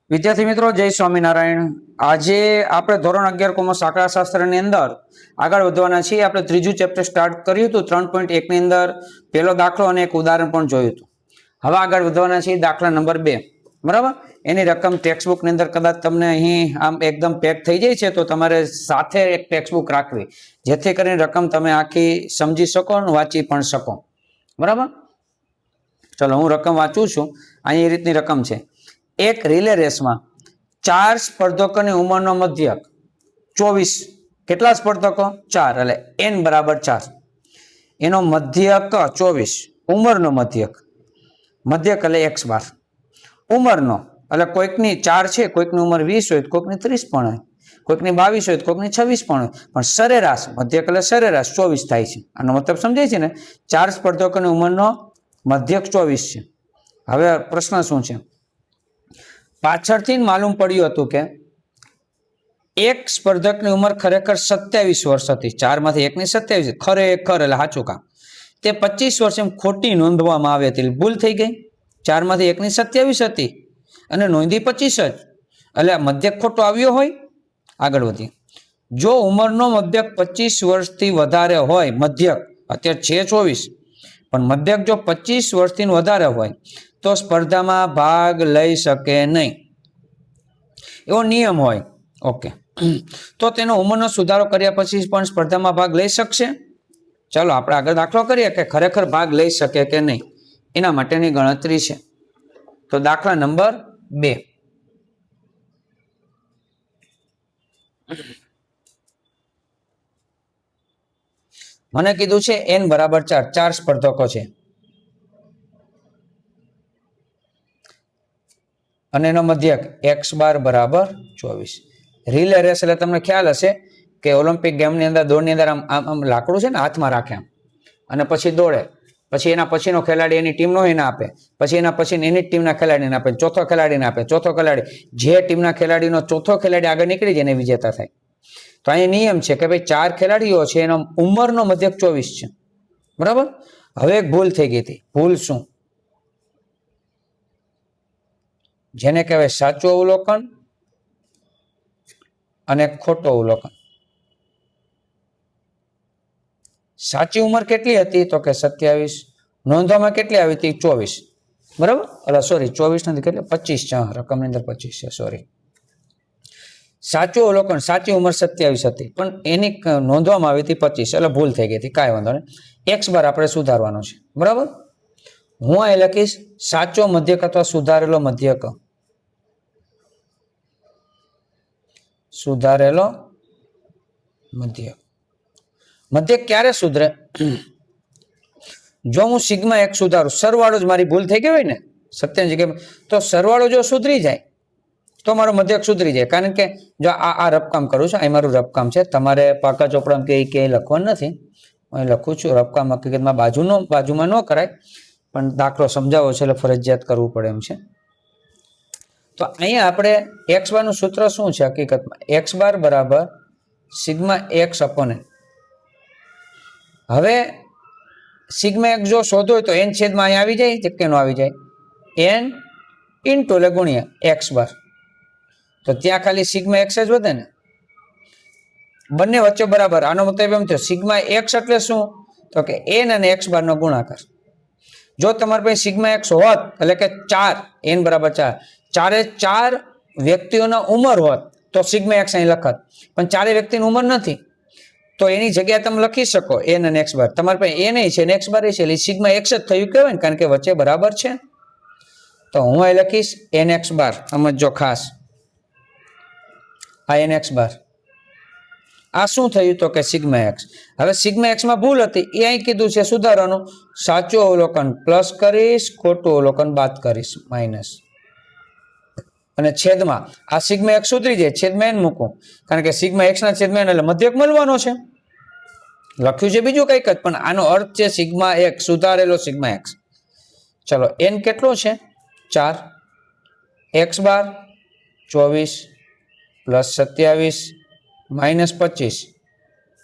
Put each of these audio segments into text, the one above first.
વિદ્યાર્થી મિત્રો, જય સ્વામિનારાયણ. આજે આપણે ધોરણ 11 કોમર્સ આંકડાશાસ્ત્રની અંદર આગળ વધવાના છીએ. આપણે ત્રીજું ચેપ્ટર સ્ટાર્ટ કર્યું હતું 3.1 ની અંદર પહેલો દાખલો અને એક ઉદાહરણ પણ જોયું હતું. હવે આગળ વધવાના છીએ દાખલા નંબર 2. બરાબર, એની રકમ ટેક્સ્ટ ની અંદર કદાચ તમને અહીં આમ એકદમ પેક થઈ જાય છે, તો તમારે સાથે એક ટેક્સ્ટ રાખવી, જેથી કરીને રકમ તમે આખી સમજી શકો અને વાંચી પણ શકો. બરાબર, ચલો હું રકમ વાંચું છું. અહીં એ રીતની રકમ છે. એક રિલે રેસમાં 4 સ્પર્ધકોની ઉંમરનો મધ્યક 24. કેટલા સ્પર્ધકો? 4. એટલે n બરાબર 4. એનો મધ્યક 24. ઉંમરનો મધ્યક એટલે x બાર. ઉંમરનો એટલે કોઈકની 4 છે, કોઈકની ઉંમર 20 હોય, કોઈકની 30 પણ હોય, કોઈકની 22 હોય, કોઈકની 26 પણ હોય, પણ સરેરાશ મધ્યક એટલે સરેરાશ 24 થાય છે. આનો મતલબ સમજાય છે ને? 4 સ્પર્ધકોની ઉંમરનો મધ્યક 24 છે. હવે પ્રશ્ન શું છે? પાછળથી માલુમ પડ્યું હતું કે એક સ્પર્ધકની ઉંમર ખરેખર 27 વર્ષ હતી. 4 માંથી એકની 27, ખરેખર એટલે સાચું કામ. તે 25 વર્ષ એમ ખોટી નોંધવામાં આવી હતી, ભૂલ થઈ ગઈ. 4 માંથી એકની 27 હતી અને નોંધી 25 જ, એટલે મધ્યક ખોટો આવ્યો હોય. આગળ વધીએ. જો ઉંમરનો મધ્યક 25 વર્ષથી વધારે હોય, મધ્યક અત્યારે છે 24, પણ મધ્યક જો 25 વર્ષથી વધારે હોય તો સ્પર્ધામાં ભાગ લઈ શકે નહીં, એવો નિયમ હોય. ઓકે, તો તેનો ઉંમરનો સુધારો કર્યા પછી પણ સ્પર્ધામાં ભાગ લઈ શકશે? ચાલો આપણે આગળ દાખલો કરીએ કે ખરેખર ભાગ લઈ શકે કે નહીં, એના માટેની ગણતરી છે. તો દાખલા નંબર 2. મને કીધું છે n બરાબર 4. 4 સ્પર્ધકો છે અને એનો મધ્યક x બાર બરાબર 24. રિલે રેસ એટલે તમને ખ્યાલ હશે કે ઓલિમ્પિક ગેમની અંદર દોડની અંદર આમ લાકડું છે ને, હાથમાં રાખે આમ, અને પછી દોડે. પછી એના પછીનો ખેલાડી એની ટીમનો એને આપે, પછી એના પછી એની ટીમના ખેલાડીને આપે, ચોથો ખેલાડીને આપે, ચોથો ખેલાડી, જે ટીમના ખેલાડીનો ચોથો ખેલાડી આગળ નીકળી જાય એને વિજેતા થાય. તો અહીં નિયમ છે કે ભાઈ 4 ખેલાડીઓ છે, એનો ઉંમરનો મધ્યક 24 છે. બરાબર. હવે એક ભૂલ થઈ ગઈ હતી. ભૂલ શું? જેને કહેવાય સાચું અવલોકન અને ખોટું અવલોકન. સાચી ઉંમર કેટલી હતી? તો કે 27. નોંધવામાં કેટલી આવી હતી? 24. બરાબર, એટલે સોરી 24 નથી, કેટલે 25 છે. રકમની અંદર 25 છે, સોરી. સાચું અવલોકન, સાચી ઉંમર 27 હતી, પણ એની નોંધવામાં આવી હતી 25, એટલે ભૂલ થઈ ગઈ હતી. કાંઈ વાંધો નહીં. x બાર આપણે સુધારવાનો છે. બરાબર, હું અહીં લખીશ સાચો મધ્યક અથવા સુધારેલો મધ્યક. સુધારેલો મધ્યક. મધ્યક ક્યારે સુધરે? જો હું સિગ્મા એક સુધારું, સરવાળો જ મારી ભૂલ થઈ ગઈ હોય ને 27 જગ્યાએ, તો સરવાળો જો સુધરી જાય તો મારો મધ્યક સુધરી જાય. કારણ કે જો આ રફકામ કરું છું, અહીં મારું રફકામ છે, તમારે પાકા ચોપડામાં કે લખવાનું નથી. હું લખું છું રફકામ, હકીકતમાં બાજુમાં ન કરાય, પણ દાખલો સમજાવો છે એટલે ફરજિયાત કરવું પડે એમ છે. તો અહીંયા આપણે x બારનું સૂત્ર શું છે? હકીકતમાં x બાર બરાબર સિગ્મા x અપોન n. હવે સિગ્મા x જો શોધો હોય તો n છેદમાં અહીંયા આવી જાય કે ન આવી જાય? n ઇન્ટુ એટલે ગુણ્યા x બાર. તો ત્યાં ખાલી સિગ્મા x જ વધે ને, બંને વચ્ચે બરાબર. આનો મતલબ એમ થયો સિગ્મા x એટલે શું? તો કે n અને x બાર નો ગુણાકાર. જો તમારી પાસે સિગ્મા x હોત, એટલે કે 4, n બરાબર 4, 4 વ્યક્તિઓના ઉંમર હોત તો સિગ્મા x અહીં લખત, પણ 4 વ્યક્તિની ઉંમર નથી, તો એની જગ્યાએ તમે લખી શકો n અને x બાર. તમારી પાસે n છે અને x બાર છે, એટલે સિગ્મા x જ થયું કહેવાય ને, કારણ કે વચ્ચે બરાબર છે. તો હું અહીં લખીશ nx બાર. સમજો ખાસ, આ nx બાર. આ શું થયું? તો કે સિગ્મા x. હવે સિગ્મા x માં ભૂલ હતી, એ અહીં કીધું છે સુધારવાનું. સાચું અવલોકન પ્લસ કરીશ, ખોટું અવલોકન બાદ કરીશ, માઇનસ. અને છેદમાં આ સિગ્મા x સુધરી જાય, છેદમાં n મૂકું, કારણ કે સિગ્મા x ના છેદમાં n એટલે મધ્યક મળવાનો છે. લખ્યું છે બીજું કંઈક જ, પણ આનો અર્થ છે સિગ્મા x, સુધારેલો સિગ્મા x. ચલો, n કેટલો છે? 4. x બાર 24 પ્લસ 27 માઇનસ 25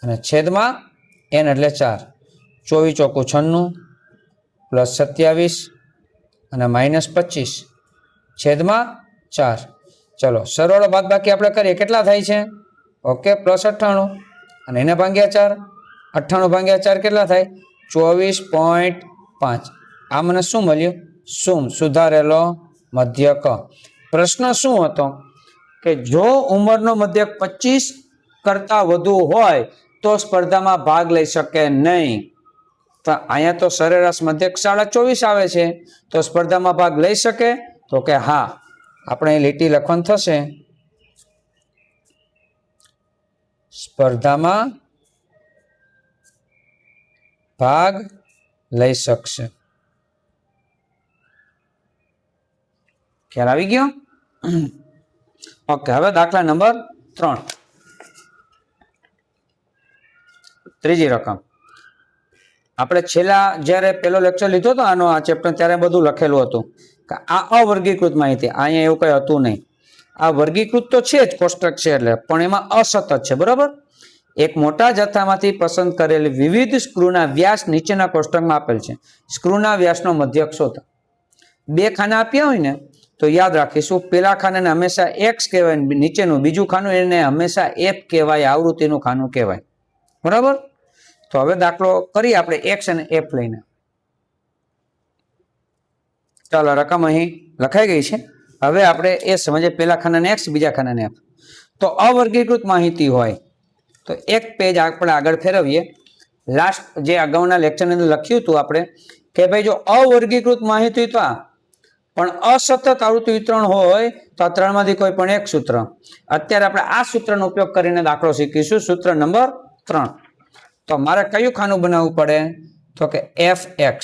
અને છેદમાં n એટલે 4. 24 ચોકું 96 પ્લસ 27 અને માઇનસ 25 છેદમાં 4. ચલો સરવાળો બાદબાકી આપણે કરીએ, કેટલા થાય છે? ઓકે, +98 અને એને ભાગ્યા 4, 98 ભાગ્યા 4 કેટલા થાય? 24.5. આ મને શું મળ્યું? સુધારેલો મધ્યક. પ્રશ્ન શું હતો કે જો ઉંમરનો મધ્યક 25 કરતા વધુ હોય તો સ્પર્ધામાં ભાગ લઈ શકે નહીં. તો અહીંયા તો સરેરાશ મધ્યક 24.5 આવે છે, તો સ્પર્ધામાં ભાગ લઈ શકે? તો કે હા. આપણે લીટી લખવાનું થશે, સ્પર્ધામાં ભાગ લઈ શકશે. ખ્યાલ આવી ગયો? ઓકે, હવે દાખલા નંબર 3, ત્રીજી રકમ. આપણે છેલ્લા જ્યારે પેલો લેક્ચર લીધો હતો આનો, આ ચેપ્ટર, ત્યારે બધું લખેલું હતું કે આ અવર્ગીકૃત માહિતી. અહીંયા એવું કઈ હતું નહીં. આ વર્ગીકૃત તો છે જ, કોષ્ટક છે એટલે, પણ એમાં અસતત છે. બરાબર. એક મોટા જથ્થામાંથી પસંદ કરેલી વિવિધ સ્ક્રૂના વ્યાસ નીચેના કોષ્ટકમાં આપેલ છે. સ્ક્રૂના વ્યાસનો મધ્યક શોધો. 2 ખાના આપ્યા હોય ને તો યાદ રાખીશું, પેલા ખાનાને હંમેશા એક્સ કહેવાય, નીચેનું બીજું ખાનું એને હંમેશા એફ કહેવાય, આવૃત્તિનું ખાનું કહેવાય. બરાબર. તો હવે દાખલો કરીએ આપણે એક્સ અને એફ લઈને. ચાલો, રકમ અહીં લખાઈ ગઈ છે. હવે આપણે એ સમજીએ, પેલા ખાનાને એક્સ, બીજા ખાનાને એફ. તો અવર્ગીકૃત માહિતી હોય તો એક પેજ આપણે આગળ ફેરવીએ. લાસ્ટ જે અગાઉના લેક્ચરની અંદર લખ્યું હતું આપણે કે ભાઈ જો અવર્ગીકૃત માહિતી તો આ, પણ અસતત આવૃત્તિ વિતરણ હોય તો આ 3 માંથી કોઈ પણ એક સૂત્ર. અત્યારે આપણે આ સૂત્રનો ઉપયોગ કરીને દાખલો શીખીશું. સૂત્ર નંબર 3. તો મારે કયું ખાનું બનાવવું પડે? તો કે fx.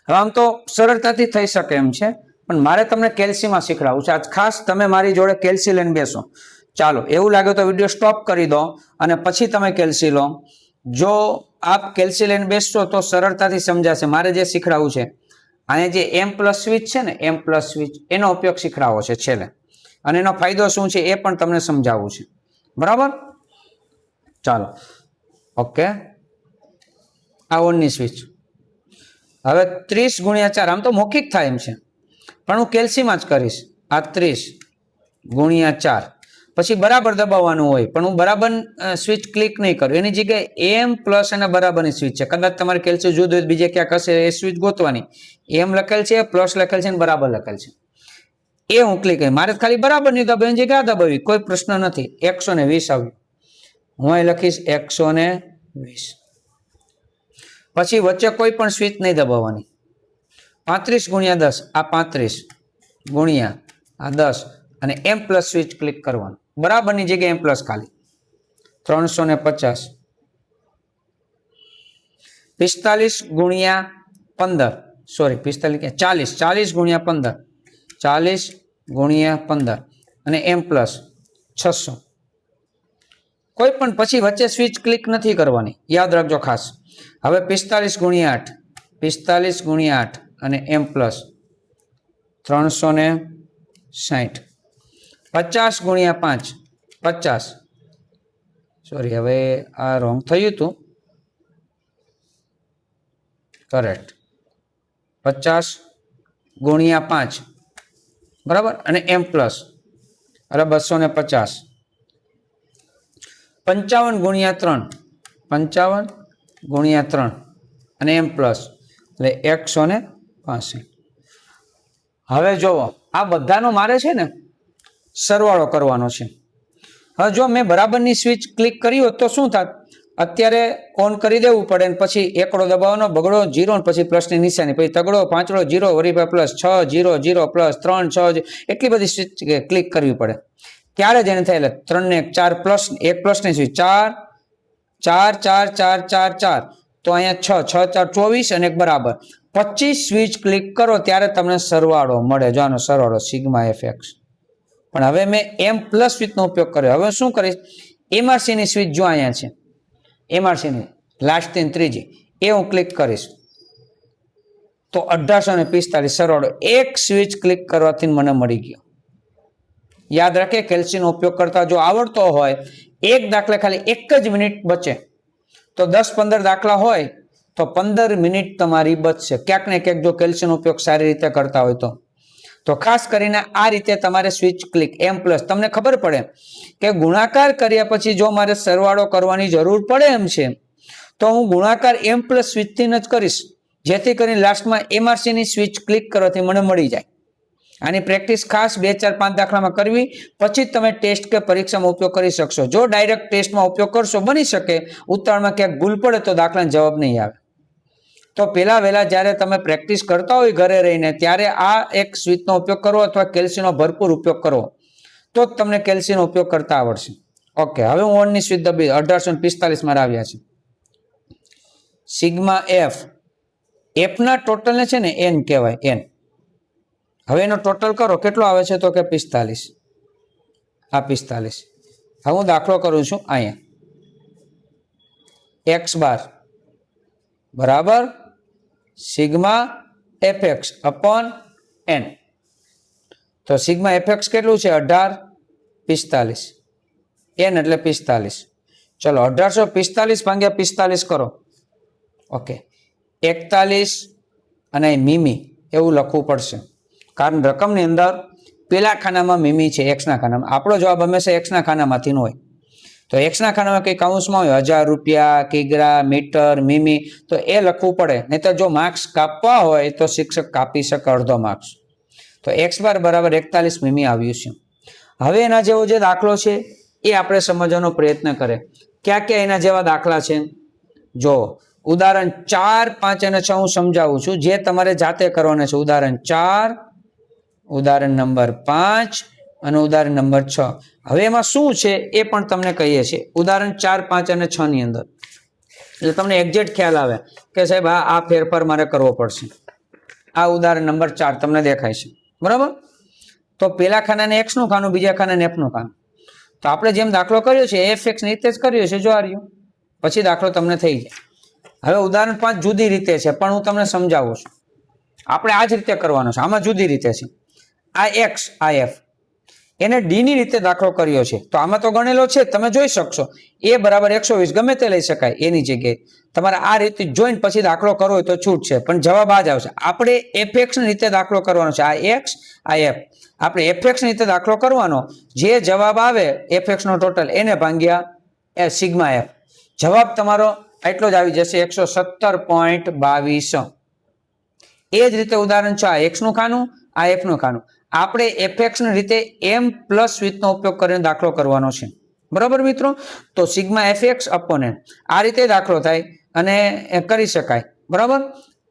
હવે આમ તો સરળતાથી થઈ શકે એમ છે, પણ મારે તમને કેલ્સીમાં શીખડાવું છે. આજ ખાસ તમે મારી જોડે કેલ્સી લઈને બેસો. ચાલો, એવું લાગે તો વિડીયો સ્ટોપ કરી દો અને પછી તમે કેલ્સી લો. જો આપ કેલ્સી લઈને બેસશો તો સરળતાથી સમજાશે. મારે જે શીખડાવું છે, અહીંયા જે M+ સ્વિચ છે ને, M+ સ્વિચ, એનો ઉપયોગ શીખડાવો છે છેલ્લે, અને એનો ફાયદો શું છે એ પણ તમને સમજાવવું છે. બરાબર. ચાલો, ઓકે. આ ઓનની સ્વિચ. હવે 30x4, આમ તો મૌખિક થાય એમ છે, પણ હું કેલ્સીમાં જ કરીશ. આ 30x4 પછી બરાબર દબાવવાનું હોય, પણ હું બરાબર સ્વિચ ક્લિક નહીં કરું. એની જગ્યાએ M+ અને બરાબરની સ્વિચ છે. કદાચ તમારે કેલ્સી જુદું હોય, બીજે ક્યાંક હશે, એ સ્વિચ ગોતવાની. M લખેલ છે, પ્લસ લખેલ છે અને બરાબર લખેલ છે, એ હું ક્લિક કરી. મારે ખાલી બરાબર ની દબાવી, એની જગ્યાએ દબાવી, કોઈ પ્રશ્ન નથી. 120 આવ્યું, હું અહીં લખીશ 120. પછી વચ્ચે કોઈ પણ સ્વિચ નહીં દબાવવાની. 35x10, આ 35 ગુણ્યા આ 10 અને M+ સ્વિચ ક્લિક કરવાનું. બરાબરની જગ્યાએ M+ ખાલી 350. 45x15, સોરી 45, 40x15, 40x15 અને M+ 600. કોઈ પણ પછી વચ્ચે સ્વિચ ક્લિક નથી કરવાની, યાદ રાખજો ખાસ. હવે 45x8, 45x8 અને M+ 360. 50x5, 50, સોરી હવે આ રોંગ થયું હતું, કરેક્ટ. 50x5 બરાબર, અને M+ એટલે 250. 55x3, 55x3 અને M+ એટલે 165. હવે જોવો, આ બધાનો મારે છે ને સરવાળો કરવાનો છે. હવે જો મેં બરાબરની સ્વિચ ક્લિક કરી હોત તો શું થાત? અત્યારે ઓન કરી દેવું પડે, ને પછી એકડો દબાવવાનો, બગડો 0, ને પછી પ્લસની નિશાની, પછી તગડો 5 0, વળી પ્લસ 6 0 0 પ્લસ 3 6, એટલી બધી સ્વિચ ક્લિક કરવી પડે. ત્યારે જ એને થાય. એટલે 3 ને 4 પ્લસ 1 પ્લસની સ્વિચ 4 4 4 4 4 4, તો અહીંયા 6 6 4 24 અને 1 બરાબર 25 સ્વિચ ક્લિક કરો ત્યારે તમને સરવાળો મળે. જો આનો સરવાળો σfx. પણ હવે મેં M+ સ્વિચનો ઉપયોગ કર્યો. હવે શું કરીશ? MRC ની સ્વિચ જો અહીંયા છે, MRC ની લાસ્ટ ની ત્રીજી, એ હું ક્લિક કરીશ તો 1845 સરવાળો એક સ્વિચ ક્લિક કરવાથી મને મળી ગયો. યાદ રાખે, કેલ્સીનો ઉપયોગ કરતા જો આવડતો હોય, એક દાખલે ખાલી 1 જ મિનિટ બચે. તો 10-15 દાખલા હોય તો 15 મિનિટ તમારી બચશે, ક્યાંક ને ક્યાંક, જો કેલ્સીનો ઉપયોગ સારી રીતે કરતા હોય તો. તો ખાસ કરીને આ રીતે તમારે સ્વિચ ક્લિક M+, તમને ખબર પડે કે ગુણાકાર કર્યા પછી જો મારે સરવાળો કરવાની જરૂર પડે એમ છે તો હું ગુણાકાર M+ સ્વિચથી જ કરીશ, જેથી કરીને લાસ્ટમાં MRC ની સ્વિચ ક્લિક કરવાથી મને મળી જાય. આની પ્રેક્ટિસ ખાસ 2, 4, 5 દાખલામાં કરવી, પછી તમે ટેસ્ટ કે પરીક્ષામાં ઉપયોગ કરી શકશો. જો ડાયરેક્ટ ટેસ્ટમાં ઉપયોગ કરશો, બની શકે ઉતાવળમાં ક્યાંક ભૂલ પડે તો દાખલાનો જવાબ નહીં આવે. તો પહેલા વહેલા જ્યારે તમે પ્રેક્ટિસ કરતા હોય ઘરે રહીને, ત્યારે આ એક સ્વિચનો ઉપયોગ કરવો અથવા કેલ્સીનો ભરપૂર ઉપયોગ કરવો, તો જ તમને કેલ્સીનો ઉપયોગ કરતા આવડશે. ઓકે, હવે હું ઓનની સ્વિચ દબી 1845 માં આવ્યા છે. સિગ્મા એફ ના ટોટલને છે ને એન કહેવાય, એન. હવે એનો ટોટલ કરો, કેટલો આવે છે તો કે 45. આ 45. હવે હું દાખલો કરું છું અહીંયા. x બાર બરાબર સિગ્મા fx અપોન n. તો સિગ્મા fx કેટલું છે? 1845. n એટલે 45. ચલો 1845 ભાગ્યા 45 કરો. ઓકે, 41 અને મીમી એવું લખવું પડશે, કારણ રકમની અંદર પેલા ખાનામાં મીમી છે, એક્સ ના ખાનામાં. આપણો જવાબ હંમેશા એક્સ ના ખાનામાંથી હોય. તો એક્સ ના ખાનામાં કઈ કાઉન્સમાં હોય 1000 રૂપિયા, કિગ્રા, મીટર, મીમી, તો એ લખવું પડે. નહીં તો જો માર્ક્સ કાપવા હોય તો શિક્ષક કાપી શકે અડધો માર્ક્સ. તો એક્સ બાર બરાબર 41 મીમી આવ્યું છે. હવે એના જેવો જે દાખલો છે એ આપણે સમજવાનો પ્રયત્ન કરે. ક્યાં ક્યાં એના જેવા દાખલા છે જો. ઉદાહરણ 4, 5 અને 6 હું સમજાવું છું, જે તમારે જાતે કરવાના છે. ઉદાહરણ 4, ઉદાહરણ નંબર 5 અને ઉદાહરણ નંબર 6. હવે એમાં શું છે એ પણ તમને કહીએ છીએ. ઉદાહરણ 4, 5 અને 6 ની અંદર એટલે તમને એક્ઝેક્ટ ખ્યાલ આવે કે સાહેબ આ ફેરફાર મારે કરવો પડશે. આ ઉદાહરણ નંબર 4 તમને દેખાય છે, બરાબર? તો પેલા ખાનાને એક્સ નું ખાનું, બીજા ખાનાને એફ નું ખાનું. તો આપણે જેમ દાખલો કર્યો છે એફ એક્સ ની રીતે જ કર્યો છે. જો આ રહ્યું, પછી દાખલો તમને થઈ જાય. હવે ઉદાહરણ 5 જુદી રીતે છે, પણ હું તમને સમજાવું છું. આપણે આ જ રીતે કરવાનો છે, આમાં જુદી રીતે છે. આ એક્સ, આ એફ, એને ડી ની રીતે દાખલો કર્યો છે. તો આમાં તો ગણેલો છે, તમે જોઈ શકશો. એ બરાબર 120 ગમે તે લઈ શકાય એની જગ્યાએ. તમારે આ રીતે જોઈને પછી દાખલો કરવો હોય તો છૂટ છે, પણ જવાબ આ જ આવશે. આપણે એફએક્સ ની રીતે દાખલો કરવાનો છે. આ એક્સ, આ એફ. આપણે એફએક્સ ની રીતે દાખલો કરવાનો, જે જવાબ આવે એફએક્સ નો ટોટલ એને ભાગ્યા સિગ્મા એફ. જવાબ તમારો એટલો જ આવી જશે, 117.22. એ જ રીતે ઉદાહરણ 6, આ એક્સ નું ખાનું, આ એફ નું ખાનું. આપણે એફએક્સ ની રીતે M+ સ્વિચનો ઉપયોગ કરીને દાખલો કરવાનો છે, બરાબર મિત્રો? તો સિગ્મા એફએક્સ અપોન n આ રીતે દાખલો થાય અને કરી શકાય, બરાબર?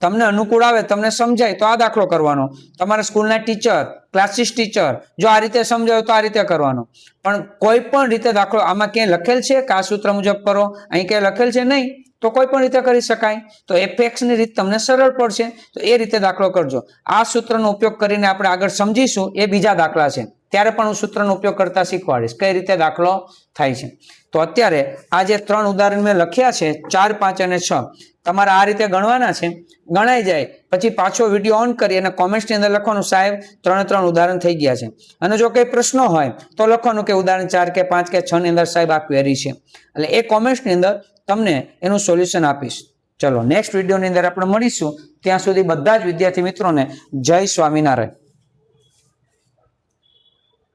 તમને અનુકૂળ આવે, તમને સમજાય તો આ દાખલો કરવાનો. તમારા સ્કૂલના ટીચર, ક્લાસીસ ટીચર જો આ રીતે સમજાવે તો આ રીતે કરવાનો. પણ કોઈ પણ રીતે દાખલો આમાં ક્યાંય લખેલ છે કે આ સૂત્ર મુજબ કરો, અહીં ક્યાંય લખેલ છે નહીં, તો કોઈ પણ રીતે કરી શકાય. તો એફએક્સ ની રીત તમને સરળ પડશે, તો એ રીતે દાખલો કરજો. આ સૂત્રનો ઉપયોગ કરીને આપણે આગળ સમજીશું, એ બીજા દાખલા છે, ત્યારે પણ હું સૂત્રનો ઉપયોગ કરતા શીખવાડીશ કઈ રીતે દાખલો થાય છે. તો અત્યારે આ જે 3 ઉદાહરણ મેં લખ્યા છે 4, 5 અને 6, તમારે આ રીતે ગણવાના છે. ગણાઈ જાય પછી પાછો વિડીયો ઓન કરી અને કોમેન્ટ્સની અંદર લખવાનું, સાહેબ 3 ઉદાહરણ થઈ ગયા છે. અને જો કંઈ પ્રશ્નો હોય તો લખવાનું કે ઉદાહરણ 4 કે 5 કે 6 ની અંદર સાહેબ આ ક્વેરી છે. એટલે એ કોમેન્ટ્સની અંદર તમને એનું સોલ્યુશન આપીશ. ચલો નેક્સ્ટ વિડીયોની અંદર આપણે મળીશું. ત્યાં સુધી બધા જ વિદ્યાર્થી મિત્રોને જય સ્વામિનારાયણ.